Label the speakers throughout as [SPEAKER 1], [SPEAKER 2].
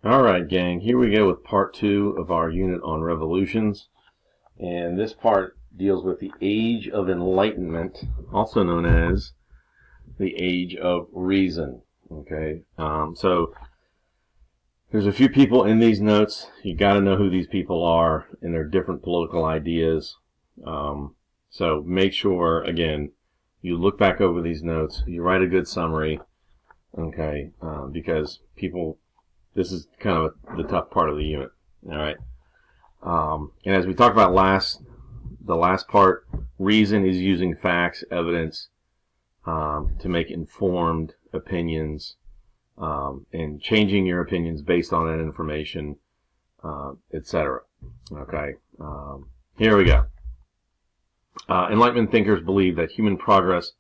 [SPEAKER 1] Alright, gang, here we go with part 2 of our unit on revolutions. And this part deals with the Age of Enlightenment, also known as the Age of Reason. Okay, so there's a few people in these notes. You got to know who these people are and their different political ideas. So make sure, again, you look back over these notes, you write a good summary, okay, because this is kind of the tough part of the unit. All right. And as we talked about the last part, reason is using facts, evidence, to make informed opinions, and changing your opinions based on that information, etc. Okay. Here we go. Enlightenment thinkers believe that human progress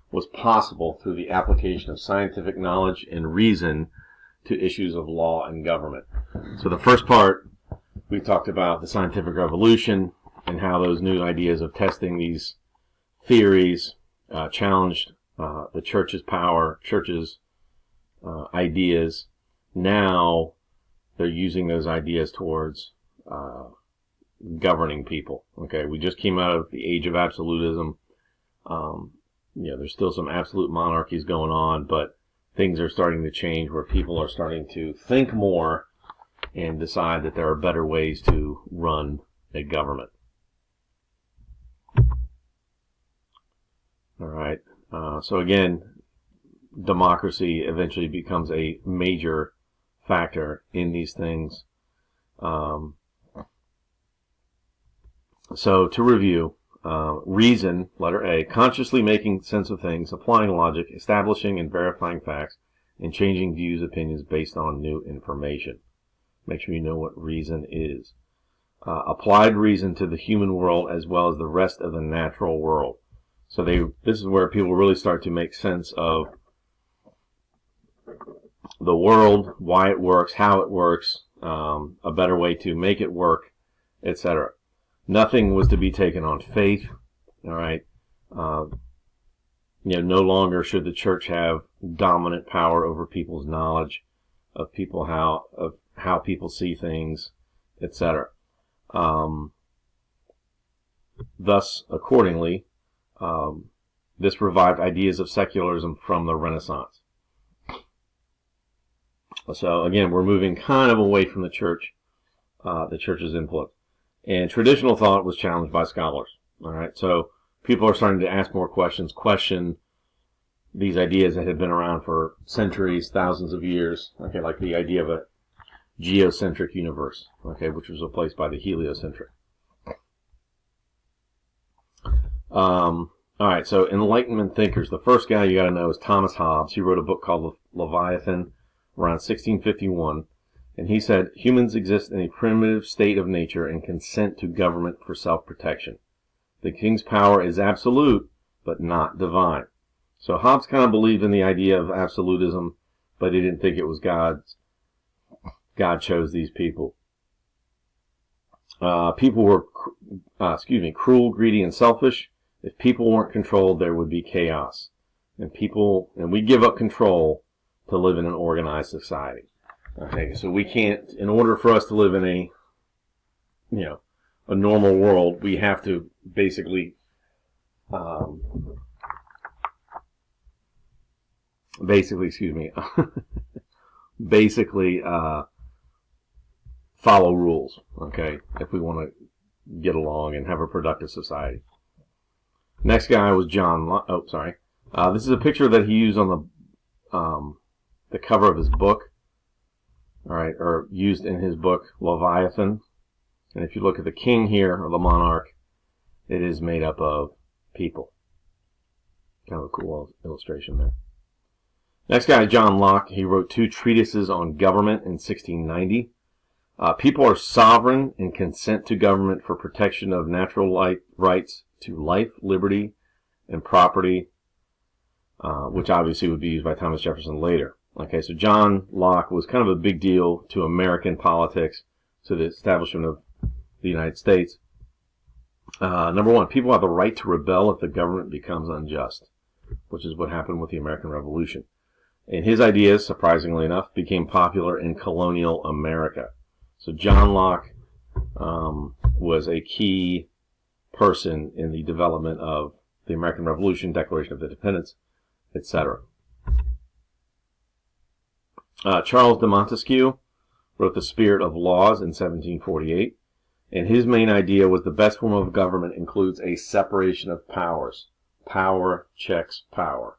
[SPEAKER 1] was possible through the application of scientific knowledge and reason to issues of law and government. So the first part, we talked about the scientific revolution and how those new ideas of testing these theories challenged the church's power, church's ideas. Now they're using those ideas towards governing people. Okay, we just came out of the age of absolutism. There's still some absolute monarchies going on, but things are starting to change where people are starting to think more and decide that there are better ways to run a government. All right. So again, democracy eventually becomes a major factor in these things. So to review, reason, letter A, consciously making sense of things, applying logic, establishing and verifying facts, and changing views, opinions based on new information. Make sure you know what reason is. Applied reason to the human world as well as the rest of the natural world. So this is where people really start to make sense of the world, why it works, how it works, a better way to make it work, etc. Nothing was to be taken on faith. All right. No longer should the church have dominant power over people's knowledge of how people see things, etc. Thus, accordingly, this revived ideas of secularism from the Renaissance. So again, we're moving kind of away from the church's influence. And traditional thought was challenged by scholars. All right, so people are starting to ask more questions, question these ideas that had been around for centuries, thousands of years. Okay, like the idea of a geocentric universe, okay, which was replaced by the heliocentric. All right, so Enlightenment thinkers. The first guy you got to know is Thomas Hobbes. He wrote a book called Leviathan around 1651. And he said, humans exist in a primitive state of nature and consent to government for self-protection. The king's power is absolute, but not divine. So Hobbes kind of believed in the idea of absolutism, but he didn't think it was God's. God chose these people. People were, cruel, greedy, and selfish. If people weren't controlled, there would be chaos. And we give up control to live in an organized society. Okay, so we can't, in order for us to live in a normal world, we have to basically, follow rules, okay, if we want to get along and have a productive society. Next guy was John Locke. This is a picture that he used on the cover of his book. All right, or used in his book, Leviathan. And if you look at the king here, or the monarch, it is made up of people. Kind of a cool illustration there. Next guy, John Locke. He wrote 2 treatises on government in 1690. People are sovereign and consent to government for protection of natural rights to life, liberty, and property, which obviously would be used by Thomas Jefferson later. Okay, so John Locke was kind of a big deal to American politics, to the establishment of the United States. Number 1, people have the right to rebel if the government becomes unjust, which is what happened with the American Revolution. And his ideas, surprisingly enough, became popular in colonial America. So John Locke was a key person in the development of the American Revolution, Declaration of Independence, etc. Charles de Montesquieu wrote The Spirit of Laws in 1748, and his main idea was the best form of government includes a separation of powers. Power checks power.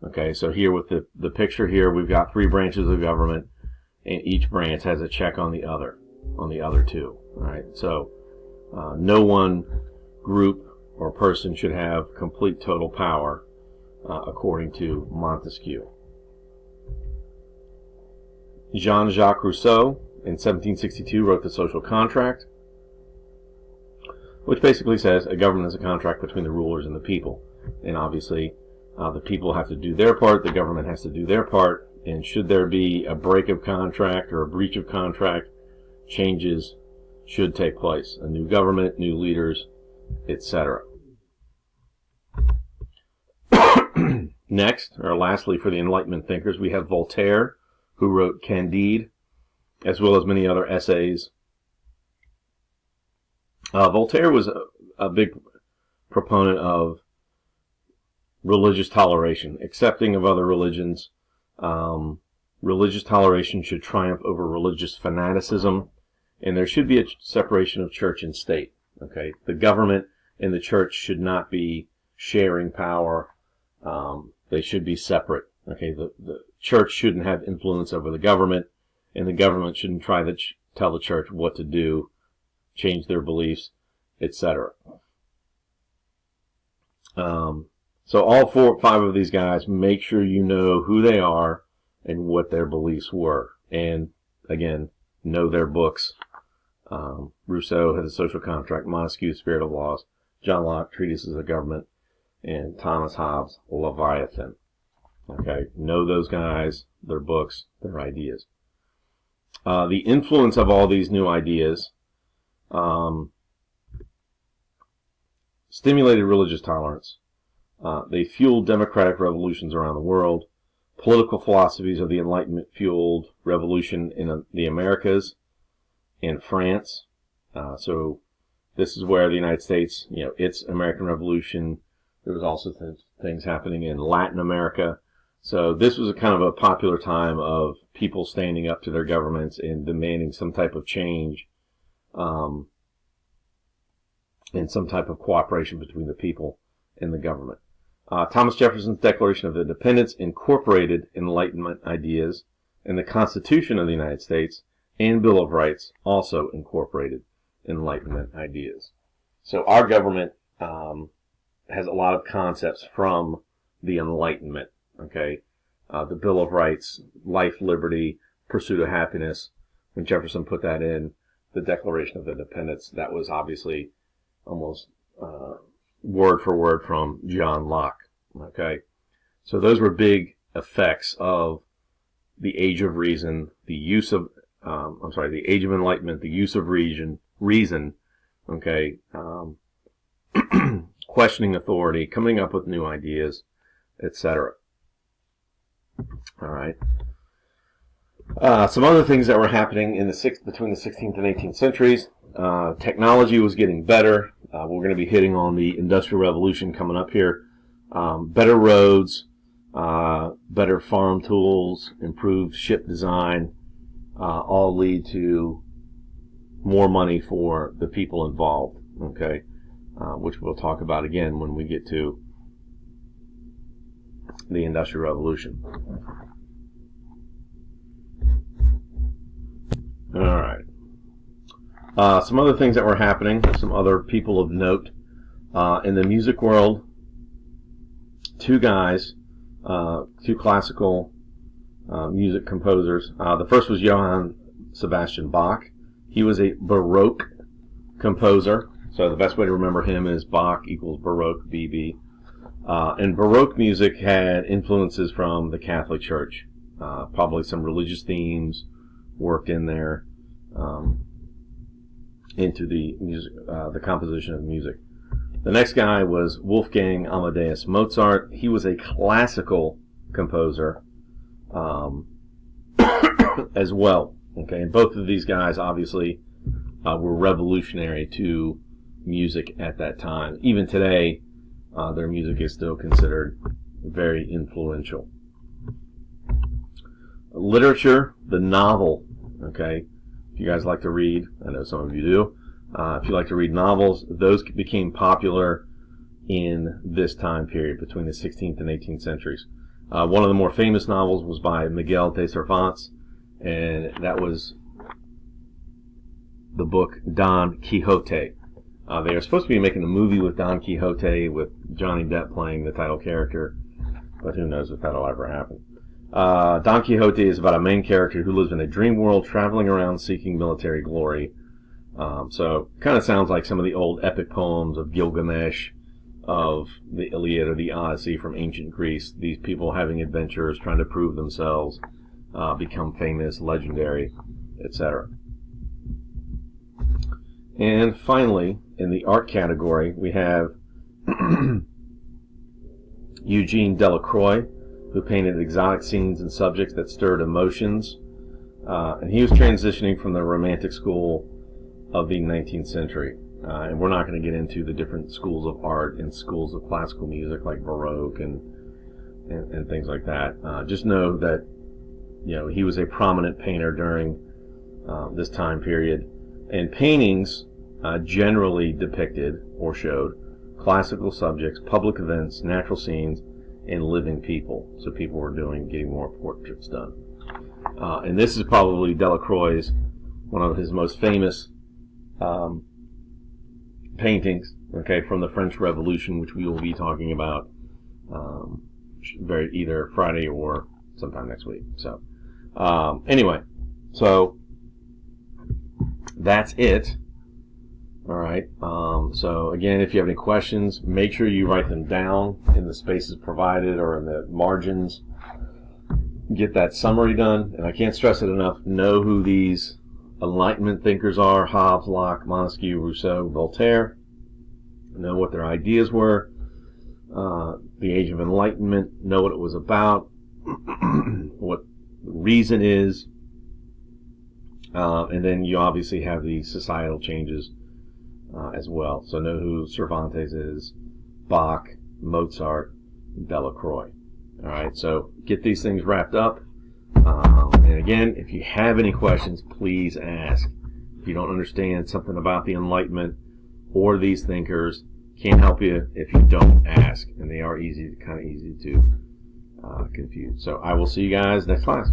[SPEAKER 1] Okay, so here with the picture here, we've got 3 branches of government, and each branch has a check on the other two. All right, so no one group or person should have complete total power, according to Montesquieu. Jean-Jacques Rousseau in 1762 wrote The Social Contract, which basically says a government is a contract between the rulers and the people. And obviously, the people have to do their part, the government has to do their part, and should there be a break of contract or a breach of contract, changes should take place. A new government, new leaders, etc. Next, or lastly, for the Enlightenment thinkers, we have Voltaire, who wrote Candide, as well as many other essays. Voltaire was a big proponent of religious toleration, accepting of other religions. Religious toleration should triumph over religious fanaticism, and there should be a separation of church and state. Okay, the government and the church should not be sharing power. They should be separate. Okay, the church shouldn't have influence over the government, and the government shouldn't try to tell the church what to do, change their beliefs, etc. So all 4 or 5 of these guys, make sure you know who they are and what their beliefs were. And again, know their books. Rousseau had The Social Contract, Montesquieu, Spirit of Laws, John Locke, Treatises of Government, and Thomas Hobbes, Leviathan. Okay, know those guys, their books, their ideas. The influence of all these new ideas stimulated religious tolerance. They fueled democratic revolutions around the world. Political philosophies of the Enlightenment fueled revolution in the Americas and France. So this is where the United States, its American Revolution. There was also things happening in Latin America. So this was a kind of a popular time of people standing up to their governments and demanding some type of change, and some type of cooperation between the people and the government. Thomas Jefferson's Declaration of Independence incorporated Enlightenment ideas, and the Constitution of the United States and Bill of Rights also incorporated Enlightenment ideas. So our government has a lot of concepts from the Enlightenment. Okay, the Bill of Rights, life, liberty, pursuit of happiness. When Jefferson put that in the Declaration of Independence, that was obviously almost word for word from John Locke. Okay, so those were big effects of the Age of Reason, the use of, the Age of Enlightenment, the use of reason. Okay, questioning authority, coming up with new ideas, etc. All right. Some other things that were happening in between the 16th and 18th centuries. Technology was getting better. We're going to be hitting on the Industrial Revolution coming up here. Better roads, better farm tools, improved ship design, all lead to more money for the people involved. Okay, which we'll talk about again when we get to the Industrial Revolution. All right. Some other things that were happening, some other people of note. In the music world, 2 guys, 2 classical music composers. The first was Johann Sebastian Bach. He was a Baroque composer. So the best way to remember him is Bach equals Baroque, BB. And Baroque music had influences from the Catholic Church. Probably some religious themes worked in there into the music, the composition of music. The next guy was Wolfgang Amadeus Mozart. He was a classical composer. as well. Okay, and both of these guys obviously were revolutionary to music at that time. Even today, their music is still considered very influential. Literature, the novel. Okay, if you guys like to read, I know some of you do. If you like to read novels, those became popular in this time period between the 16th and 18th centuries. One of the more famous novels was by Miguel de Cervantes, and that was the book Don Quixote. They were supposed to be making a movie with Don Quixote with Johnny Depp playing the title character, but who knows if that'll ever happen. Don Quixote is about a main character who lives in a dream world, traveling around seeking military glory. So kind of sounds like some of the old epic poems of Gilgamesh, of the Iliad or the Odyssey from ancient Greece. These people having adventures, trying to prove themselves, become famous, legendary, etc. And finally, in the art category, we have Eugene Delacroix, who painted exotic scenes and subjects that stirred emotions. And he was transitioning from the Romantic school of the 19th century. And we're not going to get into the different schools of art and schools of classical music like Baroque and things like that. Just know that he was a prominent painter during this time period. And paintings generally depicted or showed classical subjects, public events, natural scenes, and living people. So people were getting more portraits done. And this is probably Delacroix's, one of his most famous paintings, okay, from the French Revolution, which we will be talking about either Friday or sometime next week. So anyway, so that's it. All right. So again, if you have any questions, make sure you write them down in the spaces provided or in the margins. Get that summary done. And I can't stress it enough. Know who these Enlightenment thinkers are: Hobbes, Locke, Montesquieu, Rousseau, Voltaire. Know what their ideas were. The Age of Enlightenment. Know what it was about. What the reason is. And then you obviously have the societal changes as well. So know who Cervantes is, Bach, Mozart, Delacroix. All right, so get these things wrapped up. And again, if you have any questions, please ask. If you don't understand something about the Enlightenment or these thinkers, can't help you if you don't ask. And they are kind of easy to confuse. So I will see you guys next class.